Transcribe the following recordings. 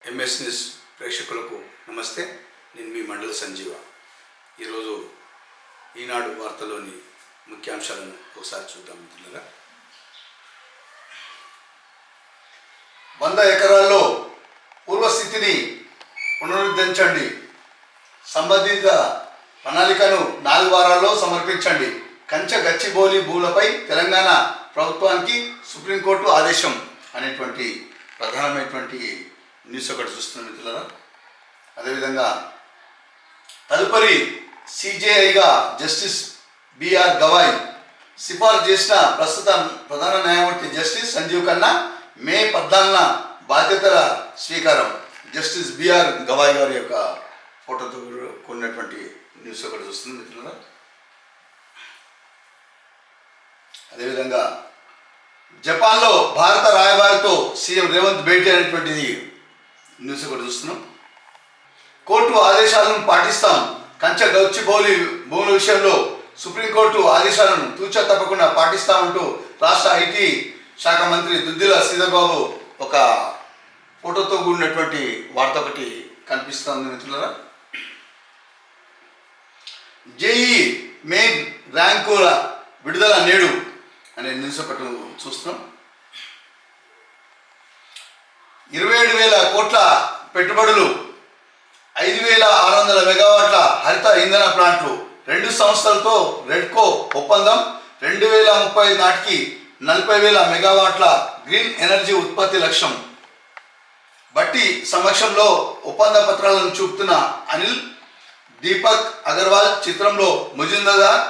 MS news ప్రేక్షకులకు నమస్తే. నేను మీ మండల సంజీవ. ఈరోజు ఈనాడు వార్తలోని ముఖ్యాంశాలను ఒకసారి చూద్దాం మిత్రులారా. 100 ఎకరాల్లో పూర్వస్థితిని పునరుద్ధరించండి, సంబంధిత ప్రణాళికను 4 వారాల్లో సమర్పించండి. గచ్చిబౌలి భూములపై తెలంగాణ ప్రభుత్వానికి సుప్రీంకోర్టు ఆదేశం అనేటువంటి ప్రధానమైనటువంటి న్యూస్ ఒకటి చూస్తున్నాం మిత్రులారా. అదేవిధంగా తదుపరి సిజేఐగా జస్టిస్ బిఆర్ గవాయ్ సిఫార్సు చేసిన ప్రస్తుత ప్రధాన న్యాయమూర్తి జస్టిస్ సంజీవ్ ఖన్నా మే 14న బాధ్యతల స్వీకారం. జస్టిస్ బిఆర్ గవాయ్ గారి యొక్క ఫోటోతో కూడినటువంటి న్యూస్ ఒకటి చూస్తుంది మిత్రులారా. అదేవిధంగా జపాన్లో భారత రాయబారితో సీఎం రేవంత్ భేటీ అనేటువంటిది న్యూస్ ఒకటి చూస్తున్నాం. కోర్టు ఆదేశాలను పాటిస్తాం, గచ్చిబౌలి భూముల విషయంలో సుప్రీంకోర్టు ఆదేశాలను తూచా తప్పకుండా పాటిస్తామంటూ రాష్ట్ర ఐటీ శాఖ మంత్రి దుద్దిల శ్రీధర్ బాబు ఒక ఫోటోతో కూడినటువంటి వార్త ఒకటి కనిపిస్తుంది మిత్రులారా. జేఈ మెయిన్ ర్యాంకుల విడుదల నేడు అనే న్యూస్ ఒకటి చూస్తున్నాం. 27,000 కోట్ల పెట్టుబడులు, 5,600 మెగావాట్ల హరిత ఇంధన ప్లాంట్లు, 2 సంస్థలతో రెడ్కో ఒప్పందం, 2030 నాటికి 40,000 మెగావాట్ల గ్రీన్ ఎనర్జీ ఉత్పత్తి లక్ష్యం. బట్టి సమక్షంలో ఒప్పంద పత్రాలను చూపుతున్న అనిల్ దీపక్ అగర్వాల్, చిత్రంలో ముజిందార్,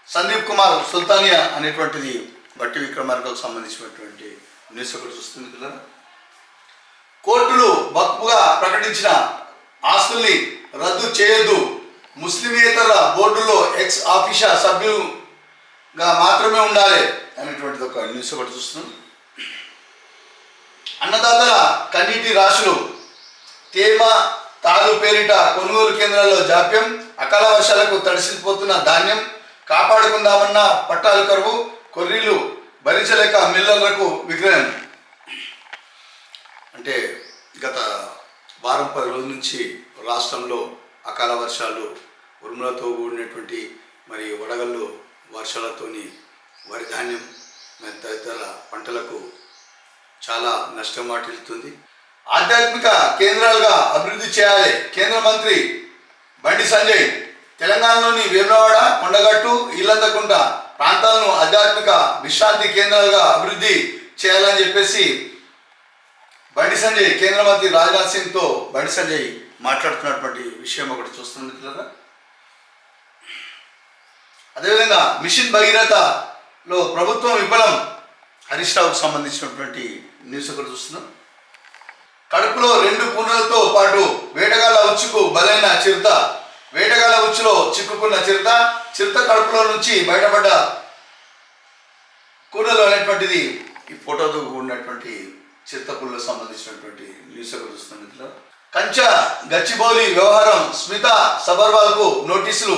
సందీప్ కుమార్ సుల్తానియా అనేటువంటిది బట్టి విక్రమార్కకు సంబంధించినటువంటి న్యూస్ ఒకటి చూస్తుంది కదా. కోర్టులు వక్ఫ్గా ప్రకటించిన ఆస్తుల్ని రద్దు చేయొద్దు, ముస్లిమేతర బోర్డులో ఎక్స్ ఆఫీషియా సభ్యులుగా మాత్రమే ఉండాలి అనేటువంటిది ఒక న్యూస్ ఒకటి చూస్తున్నాం. అన్నదాతల కన్నీటి రాశులు, తేమ తాలు పేరిట కొనుగోలు కేంద్రాల్లో జాప్యం, అకాల వర్షాలకు తడిసిపోతున్న ధాన్యం కాపాడుకుందామన్న పట్టాలు కరువు, కొర్రీలు భరించలేక మిల్లర్లకు విక్రయం. అంటే గత వారం 10 రోజుల నుంచి రాష్ట్రంలో అకాల వర్షాలు, ఉరుములతో కూడినటువంటి మరి వడగళ్ళు వర్షాలతోని వరి ధాన్యం మరి తదితర పంటలకు చాలా నష్టం వాటిల్లుతుంది. ఆధ్యాత్మిక కేంద్రాలుగా అభివృద్ధి చేయాలి. కేంద్ర మంత్రి బండి సంజయ్ తెలంగాణలోని వేములవాడ, కొండగట్టు, ఇల్లందకుంట ప్రాంతాలను ఆధ్యాత్మిక విశ్రాంతి కేంద్రాలుగా అభివృద్ధి చేయాలని చెప్పేసి బండి సంజయ్ కేంద్ర మంత్రి రాజ్నాథ్ సింగ్తో బండి సంజయ్ మాట్లాడుతున్నటువంటి విషయం ఒకటి చూస్తుంది కదా. అదేవిధంగా మిషన్ భగీరథలో ప్రభుత్వం విఫలం, హరీష్ రావుకు సంబంధించినటువంటి న్యూస్ ఒకటి చూస్తున్నాం. కడుపులో 2 కూనలతో పాటు వేటగాళ్ళ ఉచ్చుకు బలైన చిరుత, వేటగాళ్ళ ఉచ్చులో చిక్కుకున్న చిరుత కడుపులో నుంచి బయటపడ్డ కూనలు అనేటువంటిది ఈ ఫోటోతో ఉన్నటువంటి చిరుతపుల్లకు సంబంధించినటువంటి న్యూస్ ఒకటి చూస్తున్నాం. గచ్చిబౌలి వ్యవహారం, స్మిత సబర్వాల్కు నోటీసులు,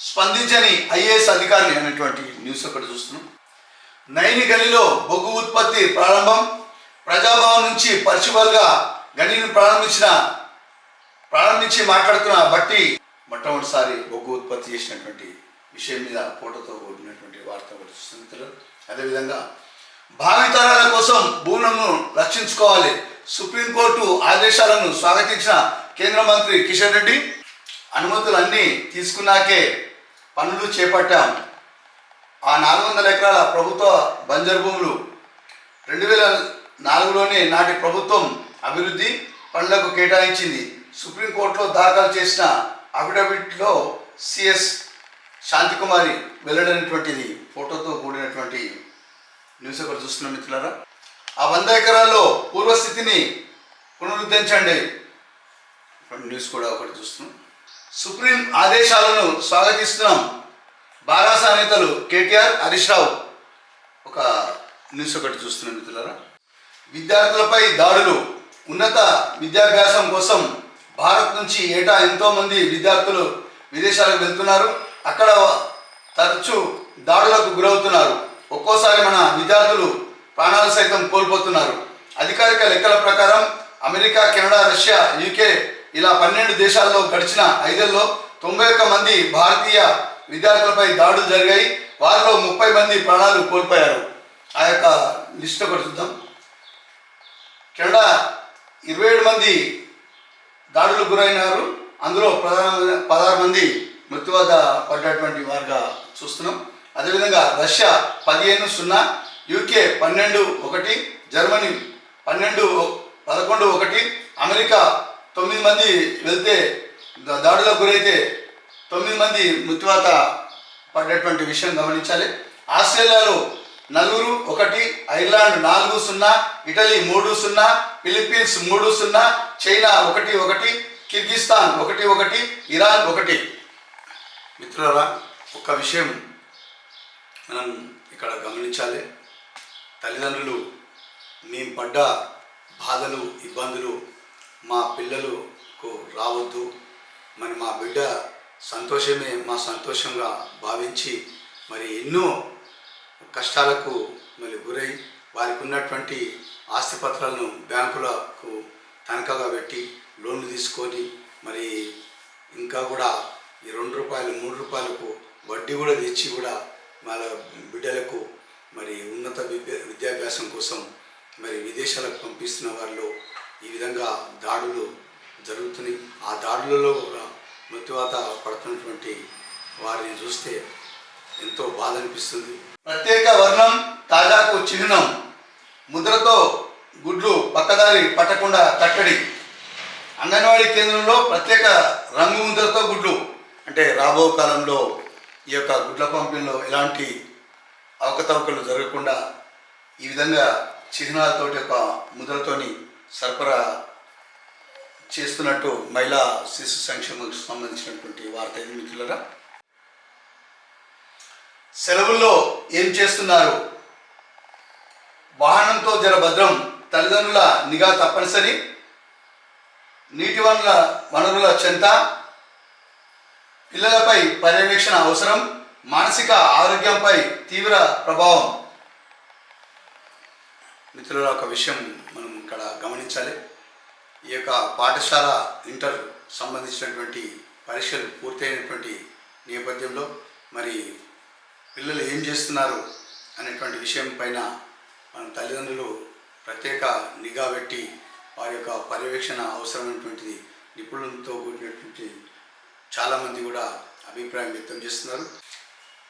స్పందించని ఐఏఎస్ అధికారిని అనేటువంటి న్యూస్ ఒకటి చూస్తున్నాం. నైని గనిలో బొగ్గు ఉత్పత్తి ప్రారంభం, ప్రజాభవన్ నుంచి పర్చువల్గా గనిని ప్రారంభించి మాట్లాడుతున్న బట్టి మొట్టమొదటిసారి బొగ్గు ఉత్పత్తి చేసినటువంటి విషయం మీద ఫోటోతో కూడినటువంటి వార్త ఒకటి చూస్తుంది. అదేవిధంగా భావితరాల కోసం భూములను రక్షించుకోవాలి, సుప్రీంకోర్టు ఆదేశాలను స్వాగతించిన కేంద్ర మంత్రి కిషన్ రెడ్డి, అనుమతులన్నీ తీసుకున్నాకే పనులు చేపట్టాం. ఆ 400 ఎకరాల ప్రభుత్వ బంజరు భూములు 2004లోనే నాటి ప్రభుత్వం అభివృద్ధి పనులకు కేటాయించింది. సుప్రీంకోర్టులో దాఖలు చేసిన అఫిడవిట్లో సిఎస్ శాంతికుమారి వెల్లడైనటువంటిది ఫోటోతో కూడినటువంటి న్యూస్ ఒకటి చూస్తున్నాం మిత్రులారా. ఆ 100 ఎకరాల్లో పూర్వస్థితిని పునరుద్ధరించండి న్యూస్ కూడా ఒకటి చూస్తున్నాం. సుప్రీం ఆదేశాలను స్వాగతిస్తున్నాం, బారాస నేతలు కేటీఆర్, హరీష్ రావు ఒక న్యూస్ ఒకటి చూస్తున్నాం మిత్రులారా. విద్యార్థులపై దాడులు, ఉన్నత విద్యాభ్యాసం కోసం భారత్ నుంచి ఏటా ఎంతోమంది విద్యార్థులు విదేశాలకు వెళ్తున్నారు. అక్కడ తరచూ దాడులకు గురవుతున్నారు. ఒక్కోసారి మన విద్యార్థులు ప్రాణాలు సైతం కోల్పోతున్నారు. అధికారిక లెక్కల ప్రకారం అమెరికా, కెనడా, రష్యా, యూకే ఇలా 12 దేశాల్లో గడిచిన 5 ఏళ్లలో 91 మంది భారతీయ విద్యార్థులపై దాడులు జరిగాయి. వారిలో 30 మంది ప్రాణాలు కోల్పోయారు. ఆ యొక్క లిస్ట్ ఒకటి చూద్దాం. కెనడా 27 మంది దాడులకు గురైనారు. అందులో 16 మంది మృత్యువాత పడ్డటువంటి వారుగా చూస్తున్నాం. అదేవిధంగా రష్యా 15-0, యూకే 12-1, జర్మనీ 11-1, అమెరికా 9 మంది వెళ్తే దాడులకు గురైతే 9 మంది మృత్యువాత పడ్డటువంటి విషయం గమనించాలి. ఆస్ట్రేలియాలో 4-1, Ireland 4-0, Italy 3-0, Philippines 3-0, China 1-1, Kyrgyzstan 1-1, Iran 1. మిత్రులారా, ఒక విషయం మనం ఇక్కడ గమనించాలి. తల్లిదండ్రులు మేము పడ్డ బాధలు, ఇబ్బందులు మా పిల్లలకు రావద్దు, మరి మా బిడ్డ సంతోషమే మా సంతోషంగా భావించి మరి ఎన్నో కష్టాలకు మరి గురై వారికి ఉన్నటువంటి ఆస్తిపత్రాలను బ్యాంకులకు తనఖాగా పెట్టి లోన్లు తీసుకొని మరి ఇంకా కూడా ఈ 2 రూపాయలు 3 రూపాయలకు వడ్డీ కూడా తెచ్చి కూడా వాళ్ళ బిడ్డలకు మరి ఉన్నత విద్యాభ్యాసం కోసం మరి విదేశాలకు పంపిస్తున్న వారిలో ఈ విధంగా దాడులు జరుగుతున్నాయి. ఆ దాడులలో కూడా మృత్యువాత పడుతున్నటువంటి వారిని చూస్తే ఎంతో బాధ అనిపిస్తుంది. ప్రత్యేక వర్ణం తాజాకు చిహ్నం, ముద్రతో గుడ్లు పక్కదారి పట్టకుండా కట్టడి. అంగన్వాడీ కేంద్రంలో ప్రత్యేక రంగు ముద్రతో గుడ్లు, అంటే రాబో కాలంలో ఈ యొక్క గుడ్ల పంపిణీలో ఎలాంటి అవకతవకలు జరగకుండా ఈ విధంగా చిహ్నాలతోటి ఒక ముద్రతోని సరఫరా చేస్తున్నట్టు మహిళా శిశు సంక్షేమకు సంబంధించినటువంటి వార్త ఇది మిత్రులరా. సెలవుల్లో ఏం చేస్తున్నారు? వాహనంతో జర భద్రం, తల్లిదండ్రుల నిఘా తప్పనిసరి, నీటి వనరుల చెంత, పిల్లలపై పర్యవేక్షణ అవసరం, మానసిక ఆరోగ్యంపై తీవ్ర ప్రభావం. మిత్రుల ఒక విషయం మనం ఇక్కడ గమనించాలి. ఈ యొక్క పాఠశాల ఇంటర్ సంబంధించినటువంటి పరీక్షలు పూర్తయినటువంటి నేపథ్యంలో మరి పిల్లలు ఏం చేస్తున్నారు అనేటువంటి విషయం పైన మన తల్లిదండ్రులు ప్రత్యేక నిఘా పెట్టి వారి యొక్క పర్యవేక్షణ అవసరమైనటువంటిది నిపుణులతో కూడినటువంటి చాలామంది కూడా అభిప్రాయం వ్యక్తం చేస్తున్నారు.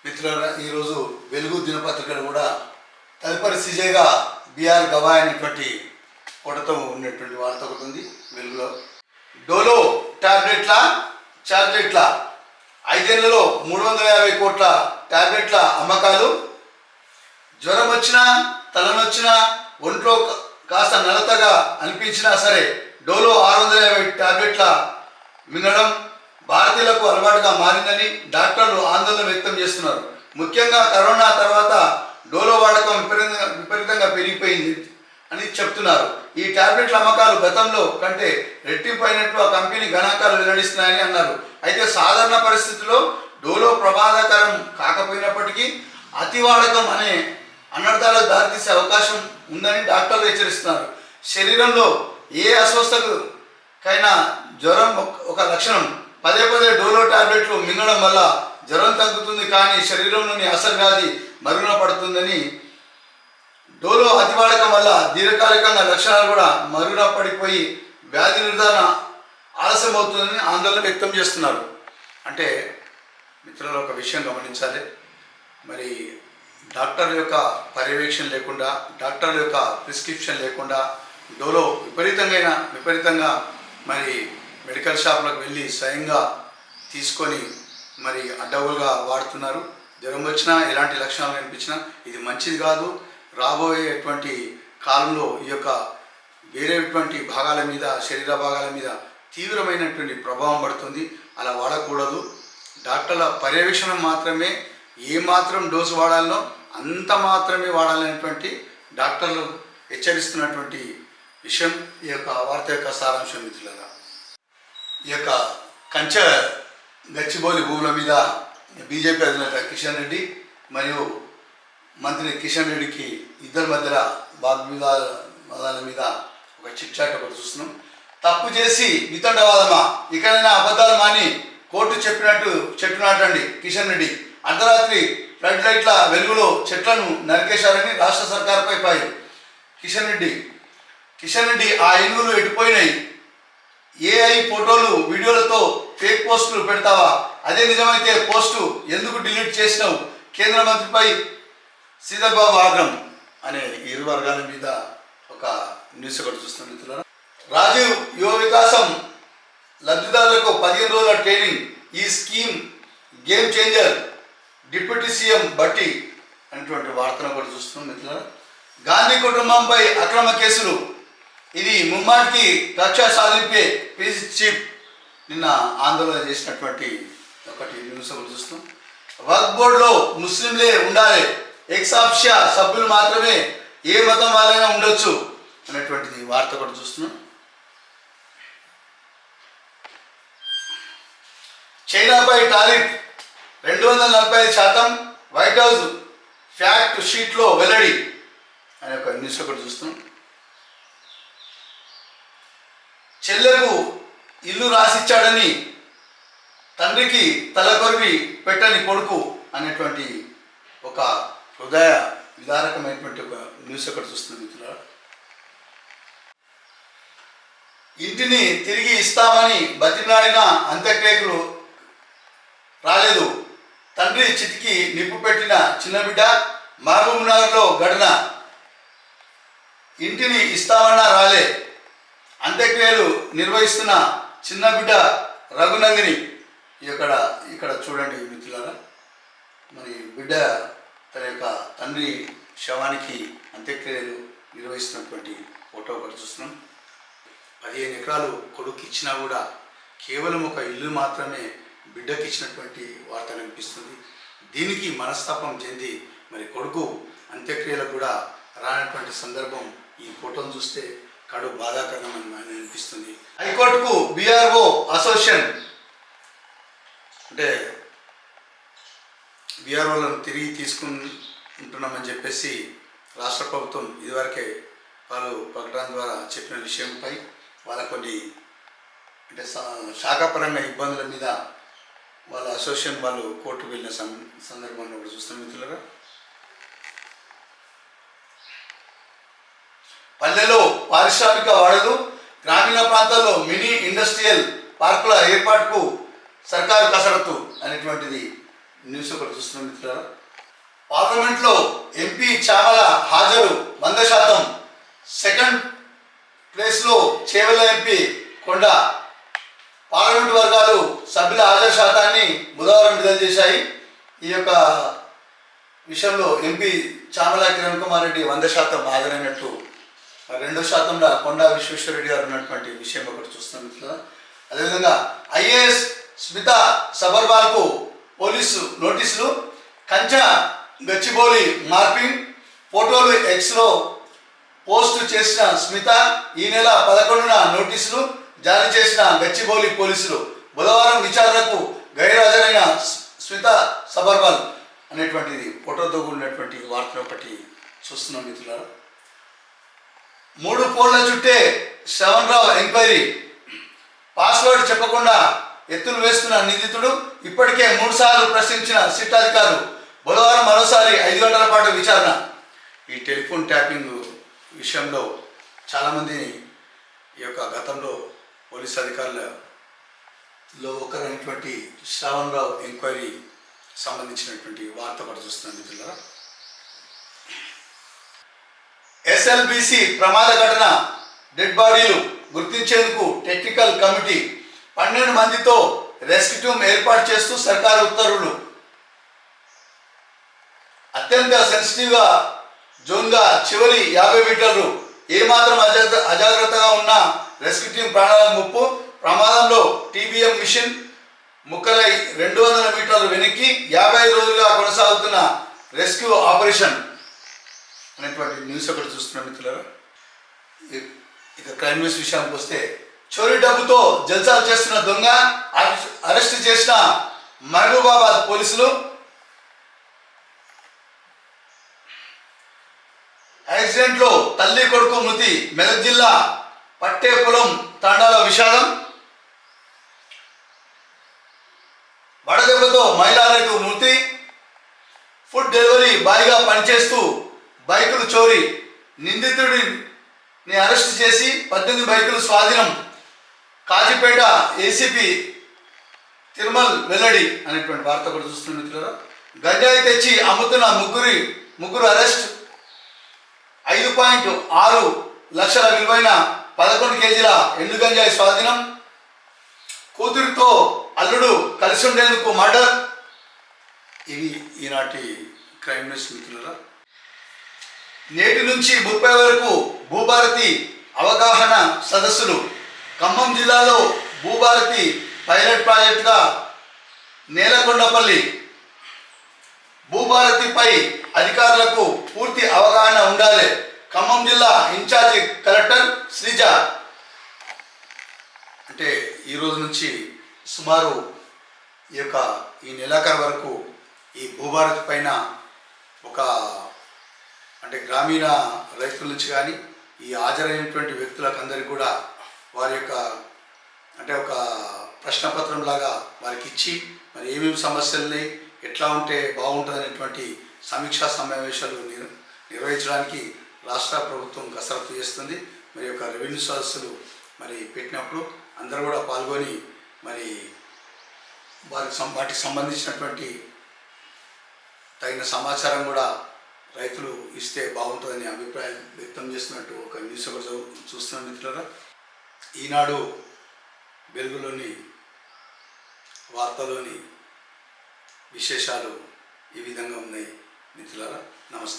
మిత్రులారా, ఈరోజు వెలుగు దినపత్రికలు కూడా తదుపరి సీజేగా బిఆర్ గవాయ్ అనేటువంటి ఫోటోతో ఉన్నటువంటి వార్త ఒకటి ఉంది వెలుగులో. డోలో టాబ్లెట్ల 5 ఏళ్లలో 350 కోట్ల టాబ్లెట్ల అమ్మకాలు. జ్వరం వచ్చినా, తలనొచ్చినా, ఒంట్లో కాస్త నలతగా అనిపించినా సరే డోలో 650 టాబ్లెట్ల మింగడం భారతీయులకు అలవాటుగా మారిందని డాక్టర్లు ఆందోళన వ్యక్తం చేస్తున్నారు. ముఖ్యంగా కరోనా తర్వాత డోలో వాడకం విపరీతంగా పెరిగిపోయింది అని చెప్తున్నారు. ఈ టాబ్లెట్ల అమ్మకాలు గతంలో కంటే రెట్టింపు అయినట్లు ఆ కంపెనీ గణాంకాలు వెల్లడిస్తున్నాయని అన్నారు. అయితే సాధారణ పరిస్థితుల్లో డోలో ప్రమాదకరం కాకపోయినప్పటికీ అతి వాడకం అనే అనర్థాలకు దారితీసే అవకాశం ఉందని డాక్టర్లు హెచ్చరిస్తున్నారు. శరీరంలో ఏ అస్వస్థతకైనా జ్వరం ఒక లక్షణం. పదే డోలో టాబ్లెట్లు మింగడం వల్ల జ్వరం తగ్గుతుంది, కానీ శరీరంలోని అసలు వ్యాధి మరుగున పడుతుందని, డోలో అతివాడకం వల్ల దీర్ఘకాలికంగా లక్షణాలు కూడా మరుగున పడిపోయి వ్యాధి నిర్ధారణ ఆలస్యం అవుతుందని ఆందోళన వ్యక్తం చేస్తున్నారు. అంటే మిత్రులు ఒక విషయం గమనించాలి. మరి డాక్టర్ యొక్క పర్యవేక్షణ లేకుండా, డాక్టర్ యొక్క ప్రిస్క్రిప్షన్ లేకుండా డోలో విపరీతంగా మరి మెడికల్ షాప్లకు వెళ్ళి స్వయంగా తీసుకొని మరి అడ్డగోలుగా వాడుతున్నారు. జ్వరం వచ్చినా, ఎలాంటి లక్షణాలు కనిపించినా ఇది మంచిది కాదు. రాబోయేటువంటి కాలంలో ఈ యొక్క వేరేటువంటి భాగాల మీద, శరీర భాగాల మీద తీవ్రమైనటువంటి ప్రభావం పడుతుంది. అలా వాడకూడదు. డాక్టర్ల పర్యవేక్షణ మాత్రమే, ఏ మాత్రం డోసు వాడాలనో అంత మాత్రమే వాడాలనేటువంటి డాక్టర్లు హెచ్చరిస్తున్నటువంటి విషయం ఈ యొక్క వార్త యొక్క సారాంశం మిత్రులారా. ఈ యొక్క కంచె గచ్చిబౌలి భూముల మీద బీజేపీ అధినేత కిషన్ రెడ్డి మరియు మంత్రి కిషన్ రెడ్డికి ఇద్దరి మధ్యన వాగ్వివాదాల మీద ఒక చిట్చాట్ ఒకటి చూస్తున్నాం. తప్పు చేసి వితండవాదమా, ఇకనైనా అబద్ధాలు మాని కోర్టు చెప్పినట్టు చెట్టు నాటండి. కిషన్ రెడ్డి అర్ధరాత్రి ఫ్లడ్ లైట్ల వెలుగులో చెట్లను నరికేశారని రాష్ట్ర సర్కార్పై ఫైర్. కిషన్ రెడ్డి ఆ ఎనుగులు ఎటుపోయినాయి? ఏఐ ఫోటోలు వీడియోలతో ఫేక్ పోస్టులు పెడతావా? అదే నిజమైతే పోస్టు ఎందుకు డిలీట్ చేసినావు? కేంద్ర మంత్రిపై శ్రీధర్ బాబు ఆగ్రహం అనే ఇరు వర్గాల మీద ఒక న్యూస్ ఒకటి చూస్తున్నాం మిత్రులారా. రాజీవ్ యువ వికాసం లబ్ధిదారులకు 15 రోజుల ట్రైనింగ్. ఈ scheme game changer. Deputy CM బట్టి అనేటువంటి వార్తను కూడా చూస్తున్నాం మిత్రులారా. గాంధీ కుటుంబంపై అక్రమ కేసులు. ఇది ముమ్మాటికి కక్ష సాధింపే పీసీ చీఫ్ నిన్న ఆందోళన చేసినటువంటి ఒకటి న్యూస్ ఒకటి చూస్తున్నాం. వర్క్ బోర్డులో ముస్లింలే ఉండాలి, ఎక్సాఫిషియా సభ్యులు మాత్రమే ఏ మతం వాళ్ళైనా ఉండొచ్చు అనేటువంటిది వార్త కూడా చూస్తున్నాం. చైనాపై టారిఫ్ 245%, వైట్ హౌస్ ఫ్యాక్ట్ షీట్లో వెల్లడి అనే ఒక న్యూస్ ఒకటి చూస్తున్నాం. చెల్లెకు ఇల్లు రాసిచ్చాడని తండ్రికి తలకొరివి పెట్టని కొడుకు అనేటువంటి ఒక హృదయ విదారకమైనటువంటి ఒక న్యూస్ ఒకటి చూస్తుంది మిత్రులారా. ఇంటిని తిరిగి ఇస్తామని బతిమలాడిన అంత్యక్రియలు రాలేదు. తండ్రి చితికి నిప్పు పెట్టిన చిన్న బిడ్డ. మహబూబ్ నగర్లో ఘటన. ఇంటిని ఇస్తామన్నా రాలే. అంత్యక్రియలు నిర్వహిస్తున్న చిన్న బిడ్డ రఘునందిని. ఇక్కడ చూడండి మిత్రులారా, మరి బిడ్డ తన యొక్క తండ్రి శవానికి అంత్యక్రియలు నిర్వహిస్తున్నటువంటి ఫోటో ఒకటి చూస్తున్నాం. 15 ఎకరాలు కొడుకు ఇచ్చినా కూడా కేవలం ఒక ఇల్లు మాత్రమే బిడ్డకి ఇచ్చినటువంటి వార్త కనిపిస్తుంది. దీనికి మనస్తాపం చెంది మరి కొడుకు అంత్యక్రియలకు కూడా రానటువంటి సందర్భం ఈ ఫోటోను చూస్తే కడు బాధాకరణం అని అనిపిస్తుంది. హైకోర్టుకు బీఆర్ఓ అసోసియేషన్ అంటే బీఆర్ఓలను తిరిగి తీసుకుంటున్నామని చెప్పేసి రాష్ట్ర ప్రభుత్వం ఇదివరకే వాళ్ళు ప్రకటన ద్వారా చెప్పిన విషయంపై వాళ్ళ కొన్ని అంటే శాఖాపరంగా ఇబ్బందుల మీద వాళ్ళ అసోసియేషన్ వాళ్ళు కోర్టుకు వెళ్ళిన సందర్భంలో కూడా చూస్తాం మిత్రులారా. పల్లెలో పారిశ్రామిక వాడలు, గ్రామీణ ప్రాంతాల్లో మినీ ఇండస్ట్రియల్ పార్కుల ఏర్పాటుకు సర్కారు కసరత్తు అనేటువంటిది న్యూస్ ఒకటి చూస్తున్నాం మిత్రులారా. పార్లమెంట్లో ఎంపీ చామల హాజరు 100%. సెకండ్ ప్లేస్లో చేవెళ్ళ ఎంపీ కొండ. పార్లమెంటు వర్గాలు సభ్యుల హాజరు శాతాన్ని బుధవారం విడుదల చేశాయి. ఈ యొక్క విషయంలో ఎంపీ చామల కిరణ్ కుమార్ రెడ్డి 100% హాజరైనట్టు, 2% కొండా విశ్వేశ్వరరెడ్డి గారు ఉన్నటువంటి విషయం ఒకటి చూస్తున్నాం మిత్రులారా. అదేవిధంగా ఐఏఎస్ స్మితా సబర్వాల్కు పోలీసు నోటీసులు. కంచా గచ్చిబౌలి మార్పింగ్. ఫోటోలు ఎక్స్లో పోస్టు చేసిన స్మిత ఈ నెల 11న నోటీసులు జారీ చేసిన గచ్చిబౌలి పోలీసులు. బుధవారం విచారణకు గైర్హాజరైన స్మిత సబర్వాల్ అనేటువంటిది ఫోటోతో కూడినటువంటి వార్త ఒకటి చూస్తున్నాం మిత్రులారా. 3 ఫోన్ల చుట్టే శ్రవణ్ రావు ఎంక్వైరీ. పాస్వర్డ్ చెప్పకుండా ఎత్తులు వేస్తున్న నిందితుడు. ఇప్పటికే 3 సార్లు ప్రశ్నించిన సిట్ అధికారులు. బుధవారం మరోసారి 5 గంటల పాటు విచారణ. ఈ టెలిఫోన్ ట్యాపింగ్ విషయంలో చాలామంది ఈ యొక్క గతంలో పోలీస్ అధికారులలో ఒకరైనటువంటి శ్రవణ్ రావు ఎంక్వైరీ సంబంధించినటువంటి వార్త కూడా చూస్తున్నాం మిత్రులారా. ఎస్ఎల్బిసి ప్రమాద ఘటన డెడ్ బాడీలు గుర్తించేందుకు టెక్నికల్ కమిటీ. 12 మందితో రెస్క్యూ టీమ్ ఏర్పాటు చేస్తూ సర్కారు ఉత్తర్వులు. అత్యంత సెన్సిటివ్గా జోన్గా చివరి 50 మీటర్లు. ఏమాత్రం అజాగ్రత్తగా ఉన్న రెస్క్యూ టీం ప్రాణాలకు ముప్పు. ప్రమాదంలో టీబీఎం మిషన్ ముక్కలై 200 మీటర్లు వెనక్కి. 55 రోజులుగా కొనసాగుతున్న రెస్క్యూ ఆపరేషన్ అనేటువంటి న్యూస్ ఒకటి చూస్తున్నాం మిత్రులారా. ఇక క్రైమ్ న్యూస్ విషయానికి వస్తే, చోరీ డబ్బుతో జల్సాలు చేస్తున్న దొంగ అరెస్ట్ చేసిన మహబూబాబాద్ పోలీసులు. యాక్సిడెంట్లో తల్లి కొడుకు మృతి. మెదక్ జిల్లా పట్టే పొలం తాండాల విషాదం, వడదెబ్బతో మహిళా రైతు మృతి, ఫుడ్ డెలివరీ బాయ్గా పనిచేస్తూ బైకులు చోరీ, నిందితుడిని అరెస్ట్ చేసి 18 బైకులు స్వాధీనం, కాజీపేట ఏసీపీ తిరుమల్ వెల్లడి అనేటువంటి వార్త కూడా చూస్తున్న మిత్రులారా. గంజాయి తెచ్చి అమ్ముతున్న ముగ్గురు అరెస్ట్, 5.6 లక్షల విలువైన 11 కేజీల ఎండు గంజాయి స్వాధీనం, కూతురితో అల్లుడు కలిసి ఉండేందుకు మర్డర్. ఇవి ఈనాటి క్రైమ్ న్యూస్ మిత్రులారా. నేటి నుంచి 30 వరకు భూభారతి అవగాహన సదస్సులు. ఖమ్మం జిల్లాలో భూభారతి పైలట్ ప్రాజెక్టుగా నేలకొండపల్లి. భూభారతిపై అధికారులకు పూర్తి అవగాహన ఉండాలి. ఖమ్మం జిల్లా ఇన్ఛార్జి కలెక్టర్ శ్రీజ. అంటే ఈరోజు నుంచి సుమారు ఈ నెలాఖరు వరకు ఈ భూభారతి పైన అంటే గ్రామీణ రైతుల నుంచి కానీ ఈ హాజరైనటువంటి వ్యక్తులకు అందరికీ కూడా వారి యొక్క అంటే ఒక ప్రశ్నపత్రం లాగా వారికి ఇచ్చి మరి ఏమేమి సమస్యలని ఎట్లా ఉంటే బాగుంటుంది అనేటువంటి సమీక్షా సమావేశాలు నిర్వహించడానికి రాష్ట్ర ప్రభుత్వం కసరత్తు చేస్తుంది. మరి యొక్క రెవెన్యూ సదస్సులు మరి పెట్టినప్పుడు అందరూ కూడా పాల్గొని మరి వాటికి సంబంధించినటువంటి తగిన సమాచారం కూడా రైతులు ఇస్తే బాగుంటుందని అభిప్రాయం వ్యక్తం చేస్తున్నట్టు ఒక న్యూస్ కూడా చూస్తున్నాం మిత్రులారా. ఈనాడు వెలుగులోని వార్తలోని విశేషాలు ఈ విధంగా ఉన్నాయి మిత్రులారా. నమస్తే.